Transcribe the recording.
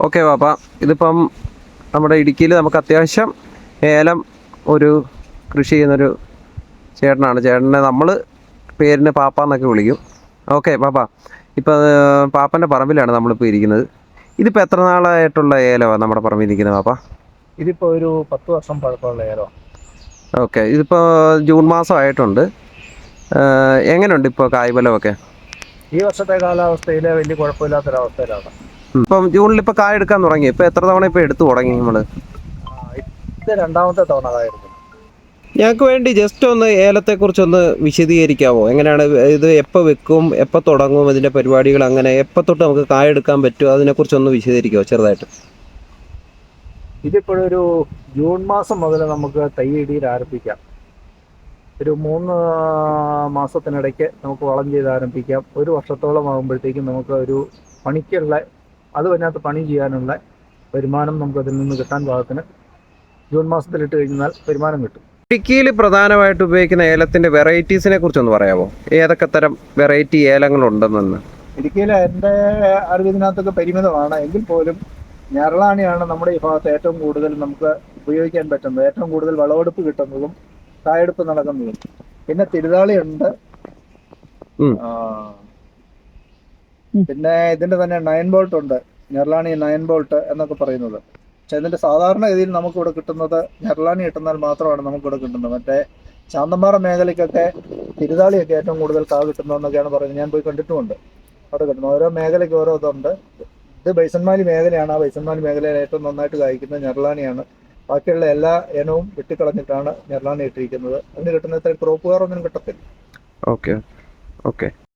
Okay പാപ്പ, ഇതിപ്പം നമ്മുടെ ഇടുക്കിയിൽ നമുക്ക് അത്യാവശ്യം ഏലം ഒരു കൃഷി ചെയ്യുന്നൊരു ചേട്ടനാണ്. ചേട്ടനെ നമ്മൾ പേരിന് പാപ്പ എന്നൊക്കെ വിളിക്കും. ഓക്കെ പാപ്പ, ഇപ്പോൾ പാപ്പൻ്റെ പറമ്പിലാണ് നമ്മളിപ്പോൾ ഇരിക്കുന്നത്. ഇതിപ്പോൾ എത്ര നാളായിട്ടുള്ള ഏലമാണ് നമ്മുടെ പറമ്പിൽ നിൽക്കുന്നത് പാപ്പ? ഇതിപ്പോൾ ഒരു 10 വർഷം പഴക്കമുള്ള ഏലം. ഓക്കെ, ഇതിപ്പോൾ ജൂൺ മാസം ആയിട്ടുണ്ട്. എങ്ങനെയുണ്ട് ഇപ്പോൾ കായ്ഫലമൊക്കെ? ഈ വർഷത്തെ കാലാവസ്ഥയിൽ വലിയ കുഴപ്പമില്ലാത്തൊരവസ്ഥയിലാണ്. ഇപ്പം ജൂണിൽ ഇപ്പോൾ കായ എടുക്കാൻ തുടങ്ങി. ഇപ്പോൾ എത്ര തവണ ഇപ്പോൾ എടുത്തു തുടങ്ങി നമ്മൾ? ഇത് രണ്ടാമത്തെ തവണ കായെടുക്കുന്നു. ഞങ്ങൾക്ക് വേണ്ടി ജസ്റ്റ് ഒന്ന് ഏലത്തെക്കുറിച്ചൊന്ന് വിശദീകരിക്കാമോ? എങ്ങനെയാണ് ഇത്, എപ്പോൾ വെക്കും, എപ്പോൾ തുടങ്ങും, ഇതിൻ്റെ പരിപാടികൾ, അങ്ങനെ എപ്പോൾ തൊട്ട് നമുക്ക് കായ എടുക്കാൻ പറ്റുമോ, അതിനെക്കുറിച്ചൊന്ന് വിശദീകരിക്കാമോ ചെറുതായിട്ട്? ഇതിപ്പോഴൊരു ജൂൺ മാസം മുതൽ നമുക്ക് തൈയിടിയിൽ ആരംഭിക്കാം. ഒരു 3 മാസത്തിനിടയ്ക്ക് നമുക്ക് വളം ചെയ്ത് ആരംഭിക്കാം. ഒരു വർഷത്തോളം ആകുമ്പോഴത്തേക്കും നമുക്ക് ഒരു പണിക്കുള്ള, അത് അതിനകത്ത് പണി ചെയ്യാനുള്ള വരുമാനം നമുക്ക് അതിൽ നിന്ന് കിട്ടാൻ പാകത്തിന് ജൂൺ മാസത്തിലിട്ട് കഴിഞ്ഞാൽ വരുമാനം കിട്ടും. ഇടുക്കിയിൽ പ്രധാനമായിട്ട് ഉപയോഗിക്കുന്ന ഏലത്തിൻ്റെ വെറൈറ്റീസിനെ കുറിച്ചൊന്ന് പറയാമോ? ഏതൊക്കെ തരം വെറൈറ്റി ഏലങ്ങളുണ്ടെന്ന്? ഇടുക്കിയിൽ എൻ്റെ അറിവിനകത്തൊക്കെ പരിമിതമാണ്. എങ്കിൽ പോലും ഞരളാണിയാണ് നമ്മുടെ ഈ ഭാഗത്ത് ഏറ്റവും കൂടുതൽ നമുക്ക് ഉപയോഗിക്കാൻ പറ്റുന്നത്, ഏറ്റവും കൂടുതൽ വിളവെടുപ്പ് കിട്ടുന്നതും കായെടുപ്പ് നടക്കുന്നതും. പിന്നെ തിരുതാളിയുണ്ട്, പിന്നെ ഇതിൻ്റെ തന്നെ 9 ബോൾട്ട് ഉണ്ട്, ഞരളാണി 9 ബോൾട്ട് എന്നൊക്കെ പറയുന്നത്. പക്ഷെ ഇതിൻ്റെ സാധാരണഗതിയിൽ നമുക്കിവിടെ കിട്ടുന്നത് ഞരളാണി കിട്ടുന്നാൽ മാത്രമാണ് നമുക്കിവിടെ കിട്ടുന്നത്. മറ്റേ ശാന്തമ്പാറ മേഖലയ്ക്കൊക്കെ തിരുതാളിയൊക്കെ ഏറ്റവും കൂടുതൽ കാ കിട്ടുന്നതെന്നൊക്കെയാണ് പറയുന്നത്. ഞാൻ പോയി കണ്ടിട്ടുമുണ്ട്. അവിടെ കിട്ടുന്നു, ഓരോ മേഖലയ്ക്ക് ഓരോ ഇതുണ്ട്. ഇത് ബൈസൺമാലി മേഖലയാണ്. ആ ബൈസൺമാലി മേഖലയിൽ ഏറ്റവും നന്നായിട്ട് കായ്ക്കുന്നത് ഞരളാണിയാണ്. ബാക്കിയുള്ള എല്ലാ ഇനവും വെട്ടിക്കളഞ്ഞിട്ടാണ് ഞരളാണി ഇട്ടിരിക്കുന്നത്. അതിന് കിട്ടുന്ന ഇത്രയും ക്രോപ്പ് കയറൊന്നും കിട്ടത്തില്ല. Okay okay.